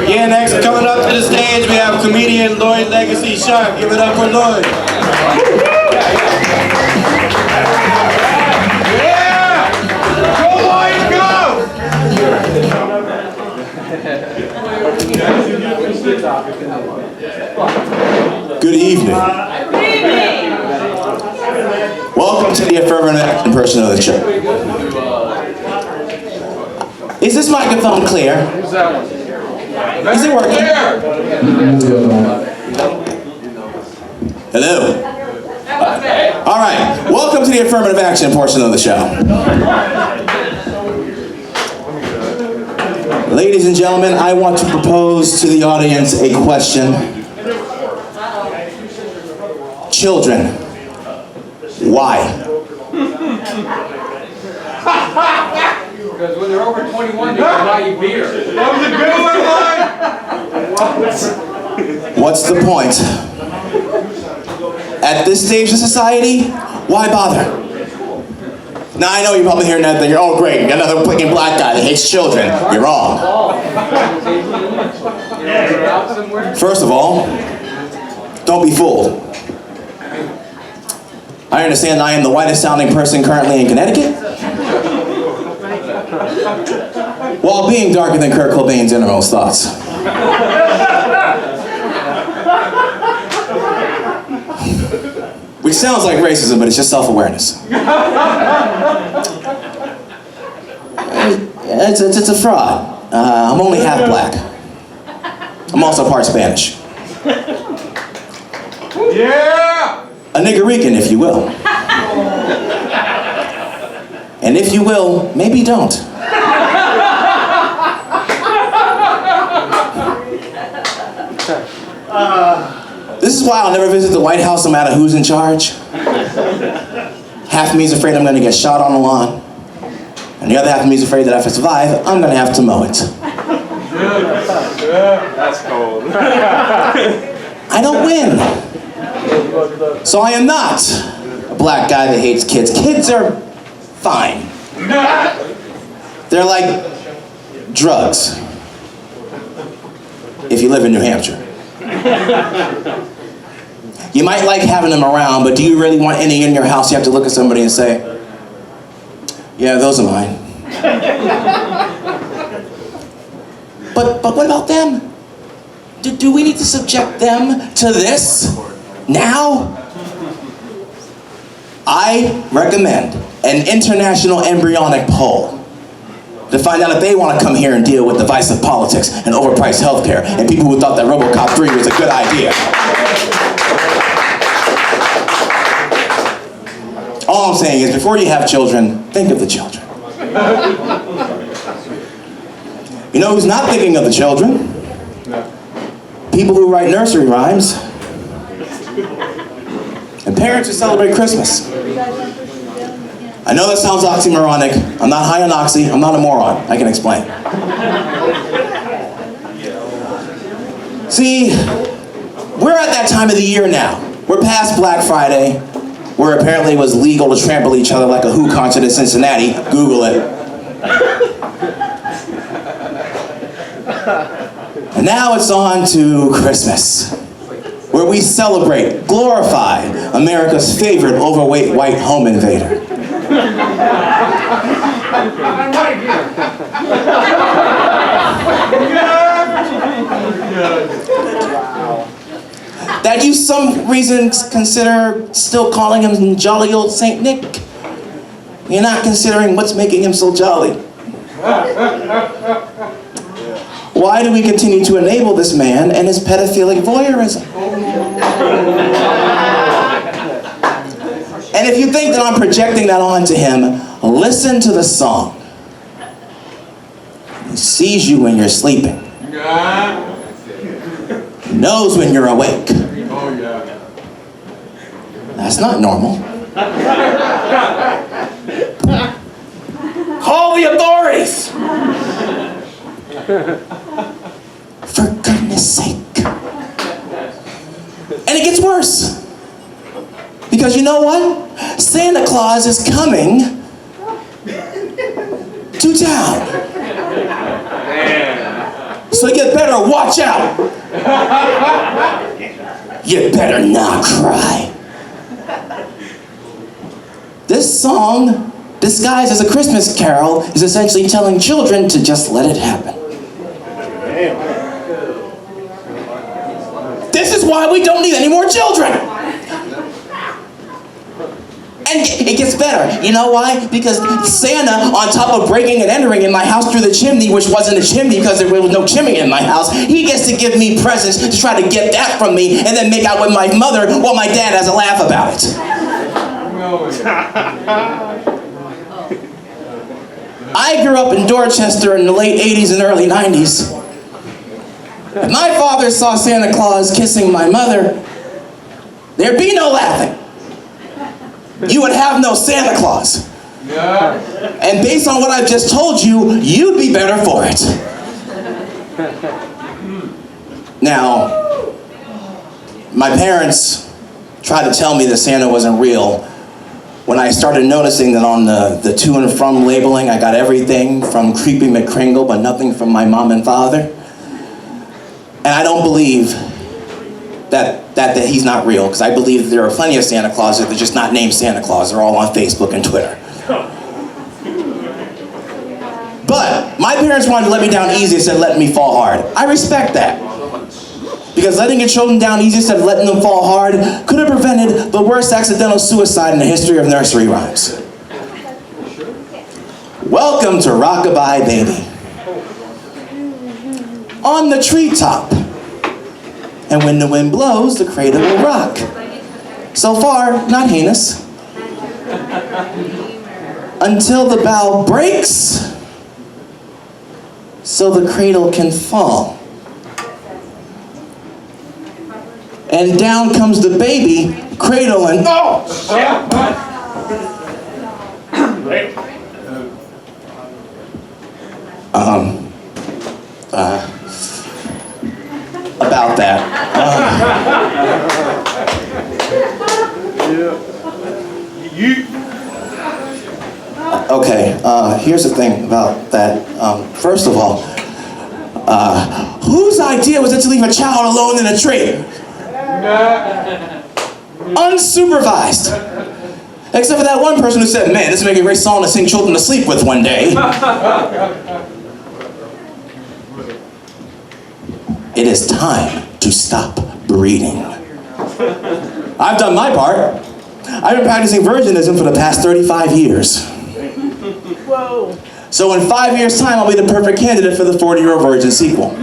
Yeah, next coming up to the stage we have comedian Lloyd Legacy Sharp. Give it up for Lloyd. Yeah! Go Lloyd, go! Good evening. Welcome to the affirmative action portion of the show. Is this microphone clear? Is it working? Hello. All right. Welcome to the affirmative action portion of the show. Ladies and gentlemen, I want to propose to the audience a question. Children, why? Because when they're over 21, they can buy you beer. That was a good one, Lloyd! What's the point? At this stage of society, why bother? Now I know you're probably hearing that thinking, oh great, another freaking black guy that hates children. You're wrong. First of all, don't be fooled. I understand I am the whitest sounding person currently in Connecticut, while being darker than Kurt Cobain's innermost thoughts. Which sounds like racism, but it's just self-awareness. It's a fraud. I'm only half black. I'm also part Spanish. Yeah! A niggerican, if you will. And if you will, maybe don't. This is why I'll never visit the White House no matter who's in charge. Half of me is afraid I'm gonna get shot on the lawn. And the other half of me is afraid that if I survive, I'm gonna have to mow it. That's cold. I don't win. So I am not a black guy that hates kids. Kids are fine. They're like drugs. If you live in New Hampshire. You might like having them around, but do you really want any in your house? You have to look at somebody and say, yeah, those are mine. But what about them? Do we need to subject them to this now? I recommend an international embryonic poll to find out if they want to come here and deal with divisive politics and overpriced healthcare and people who thought that RoboCop 3 was a good idea. All I'm saying is, before you have children, think of the children. You know who's not thinking of the children? People who write nursery rhymes. And parents who celebrate Christmas. I know that sounds oxymoronic. I'm not high on oxy. I'm not a moron. I can explain. See, we're at that time of the year now. We're past Black Friday, where apparently it was legal to trample each other like a Who concert in Cincinnati. Google it. And now it's on to Christmas, where we celebrate, glorify America's favorite overweight white home invader. That you some reason consider still calling him jolly old Saint Nick. You're not considering what's making him so jolly. Why do we continue to enable this man and his pedophilic voyeurism? And if you think that I'm projecting that onto him, listen to the song. He sees you when you're sleeping. He knows when you're awake. Oh, yeah. That's not normal. Call the authorities! For goodness sake. And it gets worse. Because you know what? Santa Claus is coming to town. So you better watch out. You better not cry. This song, disguised as a Christmas carol, is essentially telling children to just let it happen. This is why we don't need any more children. And it gets better. You know why? Because Santa, on top of breaking and entering in my house through the chimney, which wasn't a chimney because there was no chimney in my house, he gets to give me presents to try to get that from me and then make out with my mother while my dad has a laugh about it. I grew up in Dorchester in the late 80s and early 90s. If my father saw Santa Claus kissing my mother, there'd be no laughing. You would have no Santa Claus. And based on what I've just told you, you'd be better for it. Now, my parents tried to tell me that Santa wasn't real when I started noticing that on the to and from labeling, I got everything from Creepy McCringle, but nothing from my mom and father. And I don't believe that he's not real, because I believe that there are plenty of Santa Clauses that are just not named Santa Claus. They're all on Facebook and Twitter. But my parents wanted to let me down easy instead of letting me fall hard. I respect that. Because letting your children down easy instead of letting them fall hard could have prevented the worst accidental suicide in the history of nursery rhymes. Welcome to Rockabye Baby. On the treetop. And when the wind blows, the cradle will rock. So far, not heinous. Until the bough breaks, so the cradle can fall. And down comes the baby, cradle and... Oh! About that. Okay, here's the thing about that. First of all, whose idea was it to leave a child alone in a tree? Unsupervised. Except for that one person who said, man, this would make a great song to sing children to sleep with one day. It is time to stop breeding. I've done my part. I've been practicing virginism for the past 35 years. Whoa. So in 5 years' time, I'll be the perfect candidate for the 40-Year-Old Virgin sequel.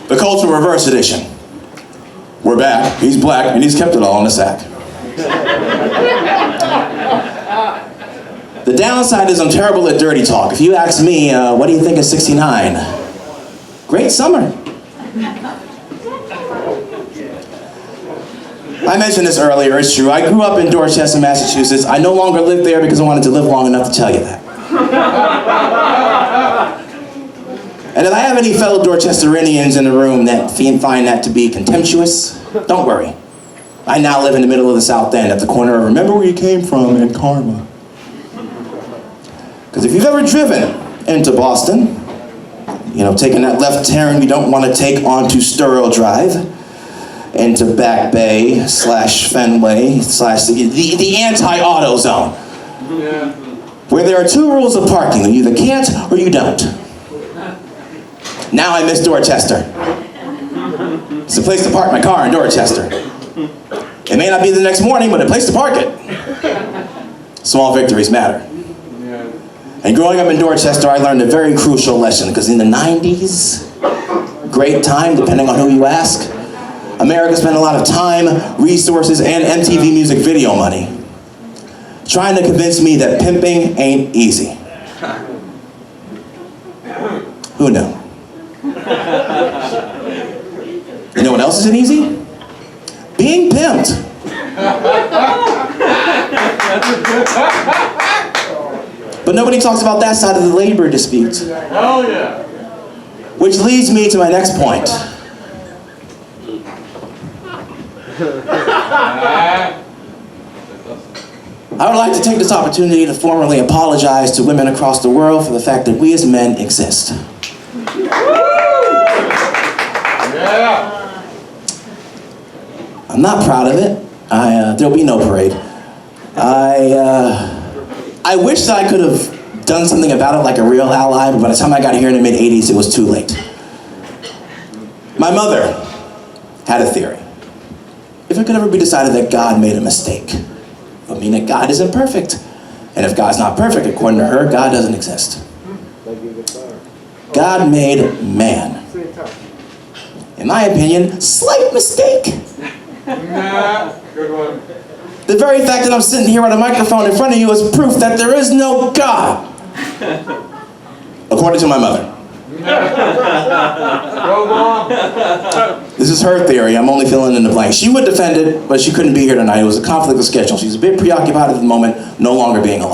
The Cultural Reverse Edition. We're back, he's black, and he's kept it all in the sack. The downside is I'm terrible at dirty talk. If you ask me, what do you think of 69? Great summer. I mentioned this earlier, it's true. I grew up in Dorchester, Massachusetts. I no longer live there because I wanted to live long enough to tell you that. And if I have any fellow Dorchesterians in the room that find that to be contemptuous, don't worry. I now live in the middle of the South End at the corner of Remember Where You Came From and Karma. Because if you've ever driven into Boston, you know, taking that left turn you don't want to take onto Sturrow Drive, into Back Bay / Fenway / the anti-auto zone, where there are 2 rules of parking. You either can't or you don't. Now I miss Dorchester. It's a place to park my car in Dorchester. It may not be the next morning, but a place to park it. Small victories matter. And growing up in Dorchester, I learned a very crucial lesson, because in the 90s, great time, depending on who you ask, America spent a lot of time, resources, and MTV music video money trying to convince me that pimping ain't easy. Who knew? You know what else isn't easy? Being pimped. But nobody talks about that side of the labor dispute. Hell yeah. Which leads me to my next point. I would like to take this opportunity to formally apologize to women across the world for the fact that we as men exist. Yeah. I'm not proud of it. There'll be no parade. I wish that I could have done something about it like a real ally, but by the time I got here in the mid-'80s, it was too late. My mother had a theory. If it could ever be decided that God made a mistake, it would mean that God isn't perfect. And if God's not perfect, according to her, God doesn't exist. God made man. In my opinion, slight mistake. Nah, good one. The very fact that I'm sitting here on a microphone in front of you is proof that there is no God. According to my mother. Go, Mom. This is her theory. I'm only filling in the blank. She would defend it, but she couldn't be here tonight. It was a conflict of schedule. She's a bit preoccupied at the moment, no longer being alive.